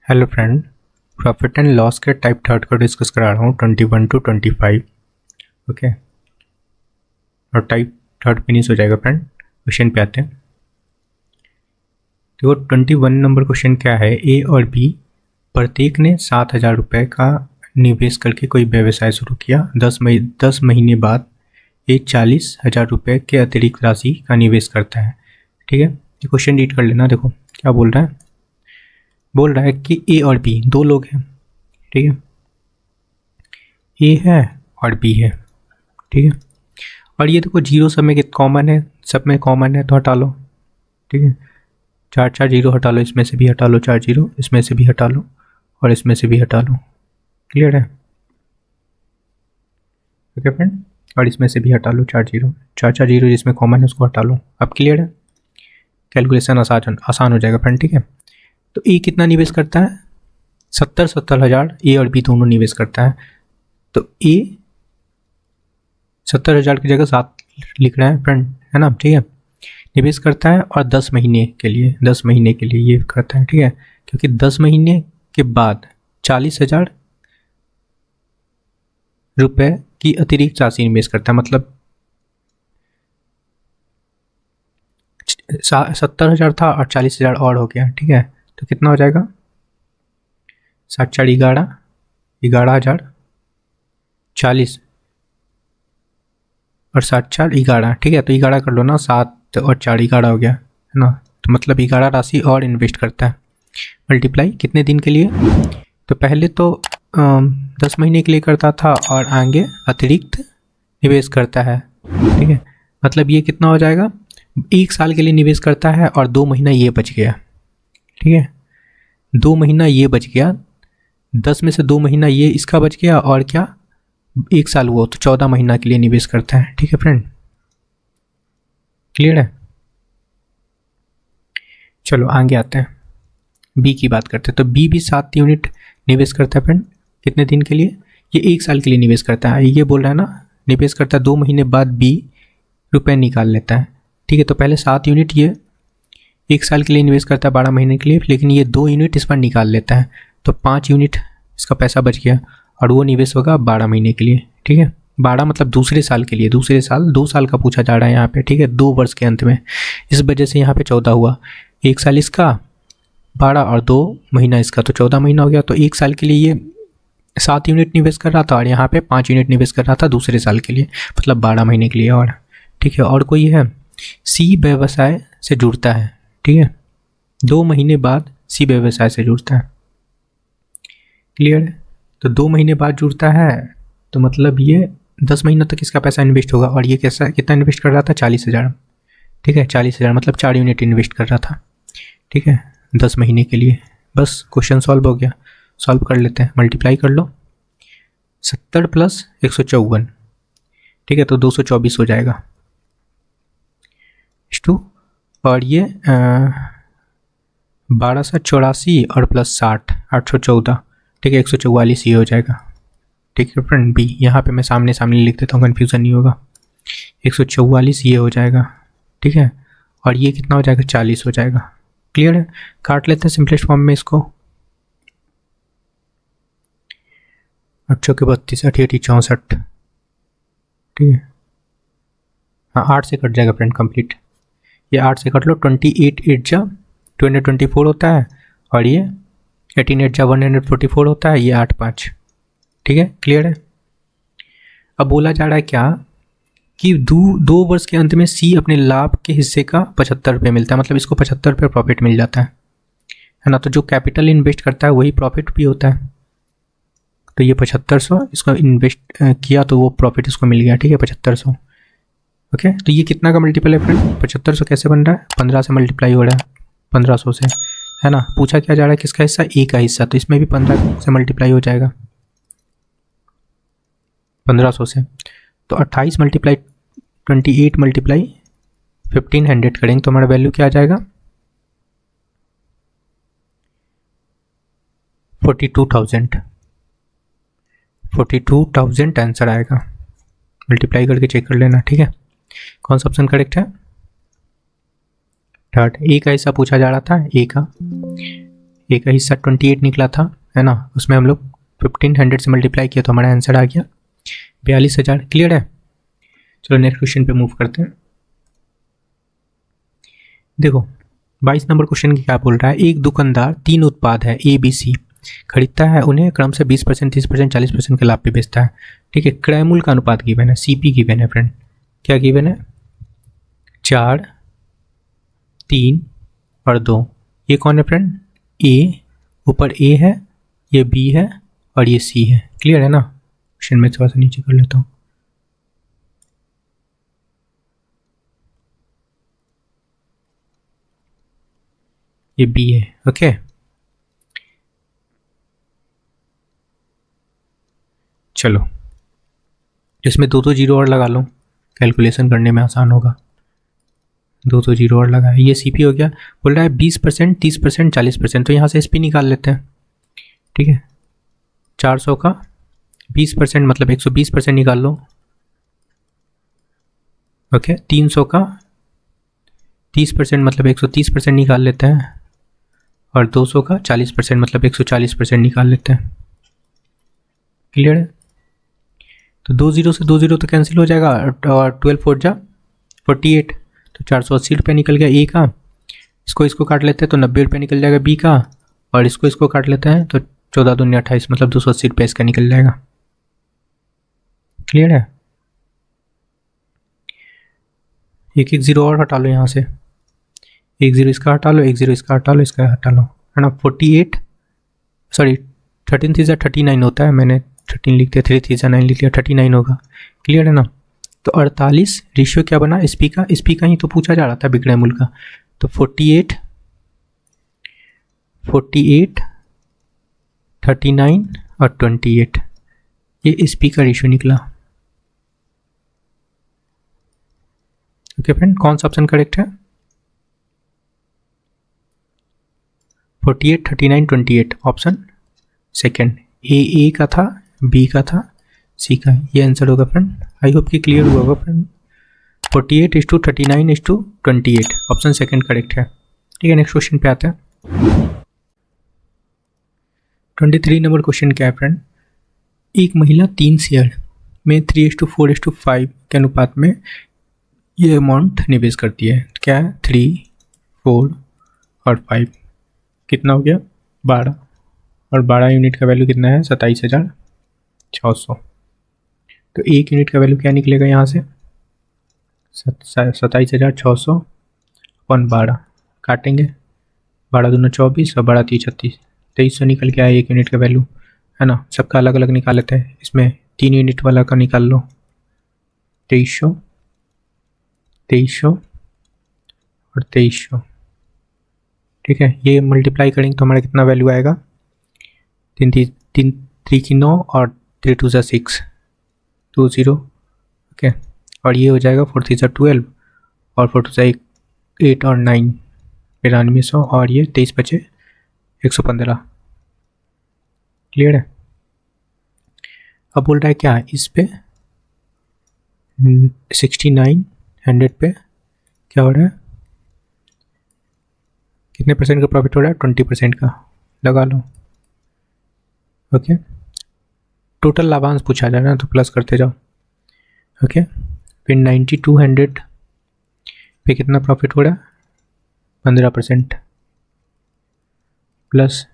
Hello friend, profit and loss के type third को discuss करा रहा हूँ 21 to 25। ओके, और टाइप थर्ड फिनिश हो जाएगा फ्रेंड। क्वेश्चन पे आते हैं। देखो 21 नंबर क्वेश्चन क्या है। ए और बी प्रत्येक ने 7,000 रुपये का निवेश करके कोई व्यवसाय शुरू किया। 10 महीने बाद ए 40,000 रुपये के अतिरिक्त राशि का निवेश करता है। ठीक है, ये क्वेश्चन रीड कर लेना। देखो क्या बोल रहा है। बोल रहा है कि ए और बी दो लोग हैं। ठीक है, ए है और बी है। ठीक है, और ये देखो जीरो सब में कॉमन है, सब में कॉमन है तो हटा लो। ठीक है, 4 जीरो हटा लो, इसमें से भी हटा लो 4 जीरो, इसमें से भी हटा लो और इसमें से भी हटा लो। क्लियर है? ओके फ्रेंड, और इसमें से भी हटा लो 4 जीरो, 4 जीरो जिसमें कॉमन है उसको हटा लो। अब क्लियर है? कैलकुलेशन आसान हो जाएगा फ्रेंड। ठीक है, तो ए कितना निवेश करता है? 70,000 ए और बी दोनों निवेश करता है। तो ए 70,000 की जगह 7 लिख रहा है फ्रेंड, है ना? ठीक है, निवेश करता है और 10 महीने के लिए ये करता है। ठीक है, क्योंकि 10 महीने के बाद 40,000 रुपये की अतिरिक्त राशि निवेश करता है। मतलब 70,000 था और 40,000 और हो गया। ठीक है, तो कितना हो जाएगा? 7 4 11,000, 40 और 7 4 11। ठीक है, तो 11 कर लो ना, 7 और 4 11 हो गया, है ना? तो मतलब 11 राशि और इन्वेस्ट करता है। मल्टीप्लाई कितने दिन के लिए? तो पहले तो 10 महीने के लिए करता था और आगे अतिरिक्त निवेश करता है। ठीक है, मतलब ये कितना हो जाएगा? 1 साल के लिए निवेश करता है और 2 महीना ये बच गया। ठीक है, 2 महीना ये बच गया, 10 में से 2 महीना ये इसका बच गया और क्या 1 साल हुआ, तो 14 महीना के लिए निवेश करता है। ठीक है फ्रेंड, क्लियर है? चलो आगे आते हैं, बी की बात करते हैं। तो बी भी 7 यूनिट निवेश करता है फ्रेंड। कितने दिन के लिए? ये 1 साल के लिए निवेश करता है। ये बोल रहा है ना, निवेश करता है 2 महीने बाद बी रुपये निकाल लेता है। ठीक है, तो पहले 7 यूनिट ये 1 साल के लिए निवेश करता है 12 महीने के लिए, लेकिन ये 2 यूनिट इस पर निकाल लेता है, तो 5 यूनिट इसका पैसा बच गया और वो निवेश होगा 12 महीने के लिए। ठीक है, 12 मतलब दूसरे साल के लिए, 2 साल का पूछा जा रहा है यहाँ पे। ठीक है, 2 वर्ष के अंत में, इस वजह से यहाँ पे 14 हुआ। 1 साल इसका 12 और 2 महीना इसका, तो 14 महीना हो गया। तो 1 साल के लिए ये 7 यूनिट निवेश कर रहा था और यहाँ पे 5 यूनिट निवेश कर रहा था दूसरे साल के लिए, मतलब 12 महीने के लिए। और ठीक है, और कोई है? सी व्यवसाय से जुड़ता है। ठीक है, 2 महीने बाद सी व्यवसाय से जुड़ता है। क्लियर है? तो 2 महीने बाद जुड़ता है, तो मतलब ये 10 महीना तक इसका पैसा इन्वेस्ट होगा। और ये कैसा कितना इन्वेस्ट कर रहा था? 40,000। ठीक है, 40,000 मतलब 4 यूनिट इन्वेस्ट कर रहा था। ठीक है, 10 महीने के लिए। बस क्वेश्चन सॉल्व हो गया। सॉल्व कर लेते हैं, मल्टीप्लाई कर लो। 70 प्लस 154। ठीक है, तो 224 हो जाएगा टू, और ये 1284 और प्लस 60 814। ठीक है, 144 ये हो जाएगा। ठीक है फ्रेंड, बी यहाँ पे मैं सामने लिख देता हूँ, कन्फ्यूज़न नहीं होगा। 144 ये हो जाएगा। ठीक है, और ये कितना हो जाएगा? 40 हो जाएगा। क्लियर है? काट लेते हैं सिंपलेस्ट फॉर्म में इसको। 8 के 32, 88 64। ठीक है, हाँ 8 से कट जाएगा फ्रेंड, कंप्लीट। ये 8 से कट लो, 28 8 जा 224 होता है, और ये 18 8 जा 144 होता है, ये 8 5। ठीक है, क्लियर है? अब बोला जा रहा है क्या कि 2 वर्ष के अंत में सी अपने लाभ के हिस्से का 75 रुपये मिलता है, मतलब इसको 75 रुपये प्रॉफिट मिल जाता है ना? तो जो कैपिटल इन्वेस्ट करता है वही प्रॉफिट भी होता है। तो ये 7500 इसको इन्वेस्ट किया तो वो प्रॉफिट इसको मिल गया। ठीक है, 7500। ओके, तो ये कितना का मल्टीपल है फ्रेंड? 7500 कैसे बन रहा है? 15 से मल्टीप्लाई हो रहा है, 1500 से, है ना? पूछा क्या जा रहा है? किसका हिस्सा? ए का हिस्सा, तो इसमें भी 15 से मल्टीप्लाई हो जाएगा 1500 से। तो 28 मल्टीप्लाई 28 मल्टीप्लाई 1500 करेंगे तो हमारा वैल्यू क्या आ जाएगा? 42,000 आंसर आएगा। मल्टीप्लाई करके चेक कर लेना। ठीक है, कौन सा ऑप्शन करेक्ट है? थर्ड। ए का हिस्सा पूछा जा रहा था, ए का ए का हिस्सा 28 निकला था, है ना, उसमें हम लोग 1500 से मल्टीप्लाई किया तो हमारा आंसर आ गया 42,000। क्लियर है? चलो नेक्स्ट क्वेश्चन पे मूव करते हैं। देखो 22 नंबर क्वेश्चन की क्या बोल रहा है, एक दुकानदार 3 उत्पाद है ए बी सी खरीदता है, उन्हें क्रम से 20%, 30%, 40% के लाभ पे बेचता है। ठीक है, क्रय मूल्य का अनुपात गिवन है, सीपी गिवन है फ्रेंड। क्या गिवन है? 4, 3 और 2। ये कौन है फ्रेंड? ए, ऊपर ए है, ये बी है और ये सी है। क्लियर है ना? क्वेश्चन में थोड़ा सा नीचे कर लेता हूँ। ये बी है। ओके, चलो इसमें 2 जीरो और लगा लो, कैलकुलेशन करने में आसान होगा। 2 जीरो और लगा है, ये सीपी हो गया। बोल रहा है 20%, 30%, 40%, तो यहाँ से एसपी निकाल लेते हैं। ठीक है, 400 का 20% मतलब 120% निकाल लो। ओके, 300 का 30% मतलब 130% निकाल लेते हैं, और 200 का 40% मतलब 140% निकाल लेते हैं। क्लियर है? तो 2 जीरो से 2 जीरो तो कैंसिल हो जाएगा, और 12 4 जा 48, तो 480 रुपये निकल गया ए का। इसको काट लेते हैं तो 90 रुपये निकल जाएगा बी का, और इसको काट लेते हैं तो 14 दूनी 28 मतलब 280 रुपये इसका निकल जाएगा। क्लियर है? एक जीरो और हटा लो यहाँ से, एक जीरो इसका हटा लो, एक जीरो इसका हटा लो, इसका हटा लो, है ना। 48 सॉरी 13 थी 39 होता है, मैंने 13 लिख दिया, 3 थी 9 लिख दिया, 39 होगा। क्लियर है ना? तो 48 रेशियो क्या बना एसपी का ही तो पूछा जा रहा था विक्रय मूल्य का। तो 48 39 और 28, ये एसपी का रेशियो निकला। ओके फ्रेंड, कौन सा ऑप्शन करेक्ट है? 48 39 28 ऑप्शन सेकेंड। ए का था, बी का था, सी का, ये आंसर होगा फ्रेंड। आई होप कि क्लियर हुआ होगा फ्रेंड। 48:39:28 ऑप्शन सेकेंड करेक्ट है। ठीक है, नेक्स्ट क्वेश्चन पे आते हैं। 23 नंबर क्वेश्चन क्या है फ्रेंड, एक महिला 3 शेयर में 3:4:5 के अनुपात में ये अमाउंट निवेश करती है। क्या है? 3, 4 और 5, कितना हो गया? 12, और 12 यूनिट का वैल्यू कितना है? 27,600। तो एक यूनिट का वैल्यू क्या निकलेगा यहाँ से? 27,600 अपन 12 काटेंगे, 12 दूना 24 और 12 3 36, 2300 निकल के आया एक यूनिट का वैल्यू, है ना। सबका अलग अलग निकाल लेते हैं, इसमें 3 यूनिट वाला का निकाल लो, 2300 और 2300। ठीक है, ये मल्टीप्लाई करेंगे तो हमारा कितना वैल्यू आएगा? 3 3 की 9 और 3 2 6, 20। ओके, और ये हो जाएगा 4 3 12 और 4 2 8 और 9 9200, और ये 23 बचे 115। क्लियर है? अब बोल रहा है क्या इस पे 6900 पे क्या हो रहा है, कितने परसेंट का प्रॉफिट हो रहा है? 20% का लगा लो। ओके, टोटल लाभांश पूछा जा रहा है तो प्लस करते जाओ। ओके, फिर 9200 पे कितना प्रॉफिट हो रहा है? 15%, प्लस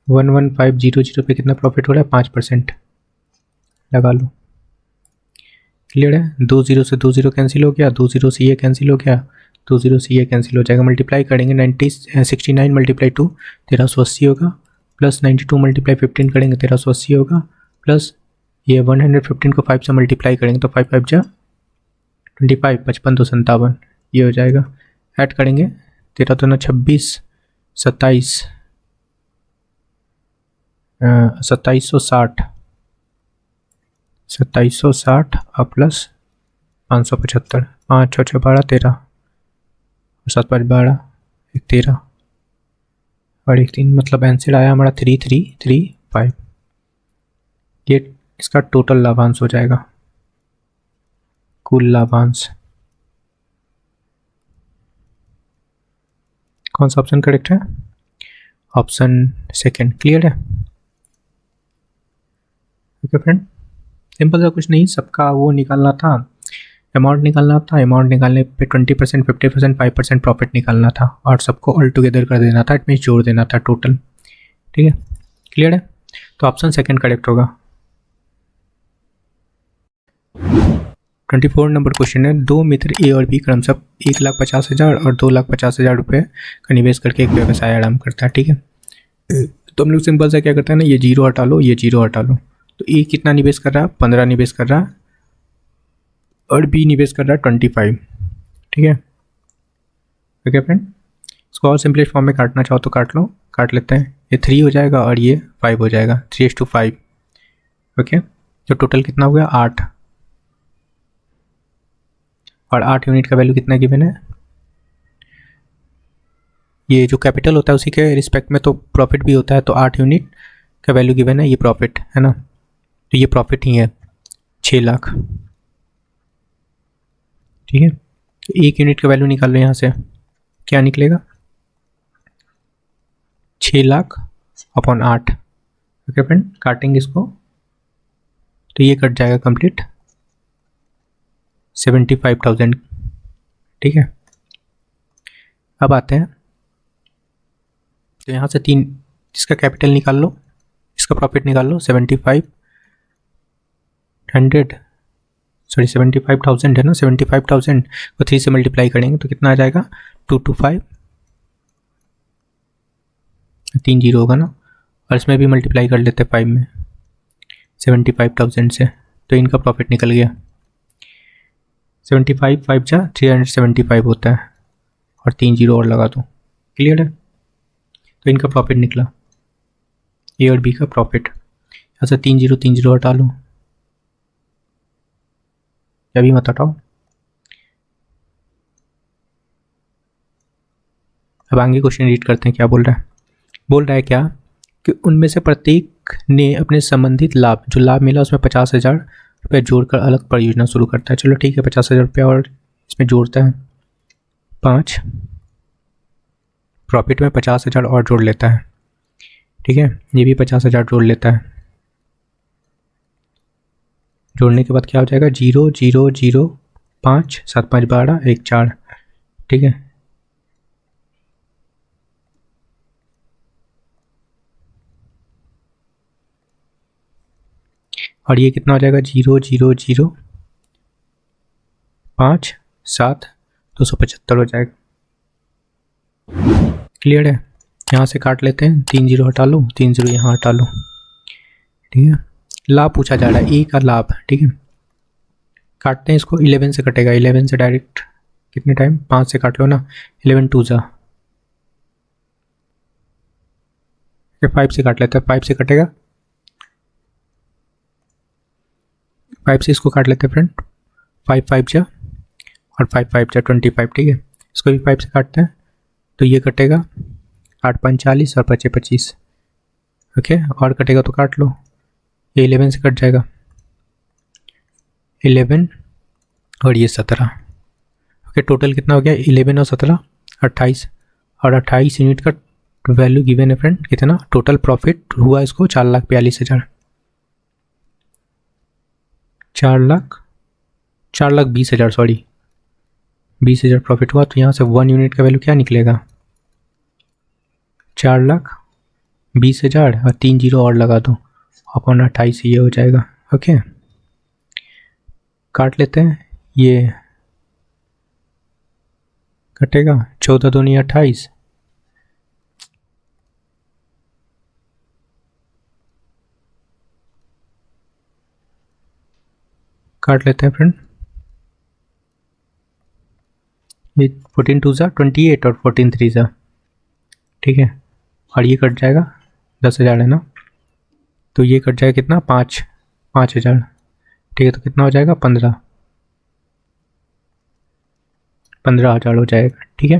11500 पे कितना प्रॉफिट हो रहा है? 5% लगा लो। क्लियर है? 2 जीरो से 2 जीरो कैंसिल हो गया, 2 जीरो से ये कैंसिल हो गया, 2 जीरो से ये कैंसिल हो जाएगा। मल्टीप्लाई करेंगे 69 मल्टीप्लाई 2 1380 होगा, प्लस 92 मल्टीप्लाई 15 करेंगे 1380 होगा, प्लस ये 115 को 5 से मल्टीप्लाई करेंगे तो 5 5 जा 25, 55 तो 57, ये हो जाएगा। ऐड करेंगे 13 तो 26, 27, 2760 और प्लस 575, 5 6 12 13 और 7 5 12, 1 13 और 1 3, मतलब आंसर आया हमारा 3335। ये इसका टोटल लाभांश हो जाएगा, कुल लाभांश। कौन सा ऑप्शन करेक्ट है? Option second. क्लियर है? ओके फ्रेंड, सिंपल सा कुछ नहीं, सबका वो निकालना था, अमाउंट निकालना था। अमाउंट निकालने पे 20%, 50%, 5% प्रॉफिट निकालना था और सबको ऑल टुगेदर कर देना था, इट मीन्स जोड़ देना था टोटल। ठीक है, क्लियर है? तो ऑप्शन सेकंड करेक्ट होगा। 24 नंबर क्वेश्चन है, दो मित्र ए और बी क्रमशः 1,50,000 और 2,50,000 रुपये का निवेश करके एक व्यवसाय आरंभ करता है। ठीक है, तो हम लोग सिंपल सा क्या करते हैं ना, ये जीरो हटा लो, ये जीरो हटा लो। तो ए कितना निवेश कर रहा है? 15 निवेश कर रहा है और बी निवेश कर रहा है 25। ठीक है, ओके फ्रेंड, इसको और सिंपलेस्ट फॉर्म में काटना चाहो तो काट लो, काट लेते हैं। ये 3 हो जाएगा और ये 5 हो जाएगा, 3:5। ओके, तो टोटल कितना हो गया? 8। और 8 यूनिट का वैल्यू कितना गिवन है? ये जो कैपिटल होता है उसी के रिस्पेक्ट में तो प्रॉफिट भी होता है, तो 8 यूनिट का वैल्यू गिवन है, ये प्रॉफिट है ना, तो ये प्रॉफिट ही है 6 लाख। ठीक है, तो 1 यूनिट का वैल्यू निकाल लो यहाँ से, क्या निकलेगा? 6 लाख अपॉन 8। ओके फ्रेंड, काटेंगे इसको तो ये कट जाएगा कंप्लीट 75,000। ठीक है, अब आते हैं, तो यहाँ से 3 इसका कैपिटल निकाल लो, इसका प्रॉफिट निकाल लो। 75,000 है ना, 75,000 को 3 से मल्टीप्लाई करेंगे तो कितना आ जाएगा? 225, 3 जीरो होगा ना, और इसमें भी मल्टीप्लाई कर लेते हैं 5 में 75,000 से, तो इनका प्रॉफिट निकल गया 75, 5 जा 375 होता है, और 3 जीरो और लगा दो। क्लियर है? तो इनका प्रॉफिट निकला, ए और बी का प्रॉफिट। यहाँ से 3 जीरो हटा लो, या भी मत हटाओ। अब आगे क्वेश्चन रीड करते हैं, क्या बोल रहा है। बोल रहा है क्या कि उनमें से प्रत्येक ने अपने संबंधित लाभ, जो लाभ मिला उसमें 50,000 रुपये जोड़कर अलग परियोजना शुरू करता है। चलो ठीक है, 50,000 रुपये और इसमें जोड़ता है 5, प्रॉफिट में 50,000 और जोड़ लेता है। ठीक है, ये भी 50,000 जोड़ लेता है। जोड़ने के बाद क्या हो जाएगा? 0 0 0 5 7 5 12 1 4। ठीक है, और ये कितना हो जाएगा? 0 0 0 5 7 275 हो जाएगा। क्लियर है? यहाँ से काट लेते हैं, 3 जीरो हटा लो, 3 जीरो यहाँ हटा लो। ठीक है, लाभ पूछा जा रहा है, ए का लाभ। ठीक है, काटते हैं इसको, 11 से कटेगा, 11 से डायरेक्ट कितने टाइम? 5 से काट लो ना, 11 2 जा, 5 से काट लेते हैं, 5 से कटेगा, 5 से इसको काट लेते हैं फ्रेंड, 5 5 जा और 5 5 जा 25। ठीक है, इसको भी 5 से काटते हैं तो ये कटेगा 8 5 40 और 5 25। ओके, और कटेगा तो काट लो, ये 11 से कट जाएगा, 11 और ये 17। ओके, टोटल कितना हो गया? 11 और 17 28, और 28 यूनिट का वैल्यू गिवन है फ्रेंड। कितना टोटल प्रॉफिट हुआ इसको? 4,42,000, 4,20,000, सॉरी 20,000 प्रॉफिट हुआ। तो यहाँ से 1 यूनिट का वैल्यू क्या निकलेगा? 4,20,000 और 3 जीरो और लगा दो अपॉन 28, ये हो जाएगा। ओके, काट लेते हैं, ये कटेगा 14 दूनी 28, काट लेते हैं फ्रेंड, ये 14 2 जा 28 और 14 3 जा। ठीक है, और ये कट जाएगा 10,000 है ना, तो ये कट जाएगा कितना? 5,000। ठीक है, तो कितना हो जाएगा? 15,000 हो जाएगा। ठीक है,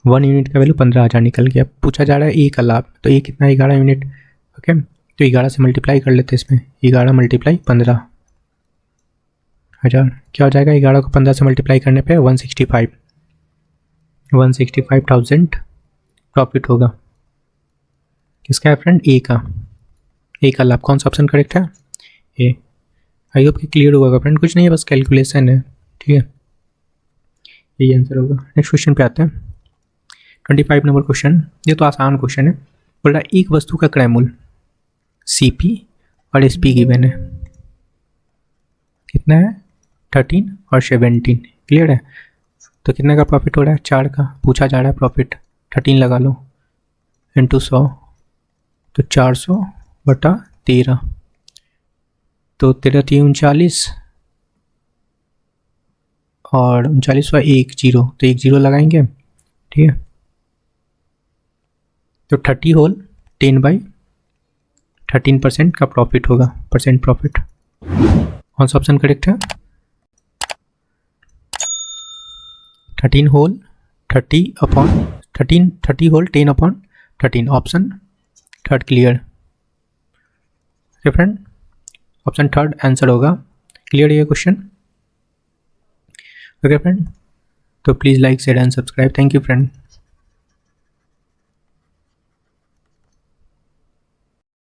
1 यूनिट का वैल्यू 15,000 निकल गया। पूछा जा रहा है ए का लाभ, तो ए कितना? 11 यूनिट। ओके, तो 11 से मल्टीप्लाई कर लेते हैं इसमें, 11 मल्टीप्लाई 15,000 क्या हो जाएगा? 11 को 15 से मल्टीप्लाई करने पे 165,000 प्रॉफिट होगा। किसका है फ्रेंड? ए का। ए का लाभ। कौन सा ऑप्शन करेक्ट है? ए। आई होप कि क्लियर होगा फ्रेंड, कुछ नहीं है, बस कैलकुलेशन है, ठीक है, यही आंसर होगा। नेक्स्ट क्वेश्चन पे आते हैं, 25 नंबर क्वेश्चन। ये तो आसान क्वेश्चन है। बोल रहा है एक वस्तु का क्रय मूल्य CP और SP गिवन है, कितना है? 13 और 17। क्लियर है? तो कितने का प्रॉफिट हो रहा है? 4 का पूछा जा रहा है प्रॉफिट। 13 लगा लो इंटू 100, तो 400/13, तो 13×3 = 39 और 39 वा 1 0, तो 1 0 लगाएंगे, ठीक है। तो 30 होल 10/13% का प्रॉफिट होगा, परसेंट प्रॉफिट। कौन सा ऑप्शन करेक्ट है? 13 whole 10/13, option third clear. Friend option third answer होगा। क्लियर ये क्वेश्चन? ओके फ्रेंड, तो please like share and subscribe. Thank you friend.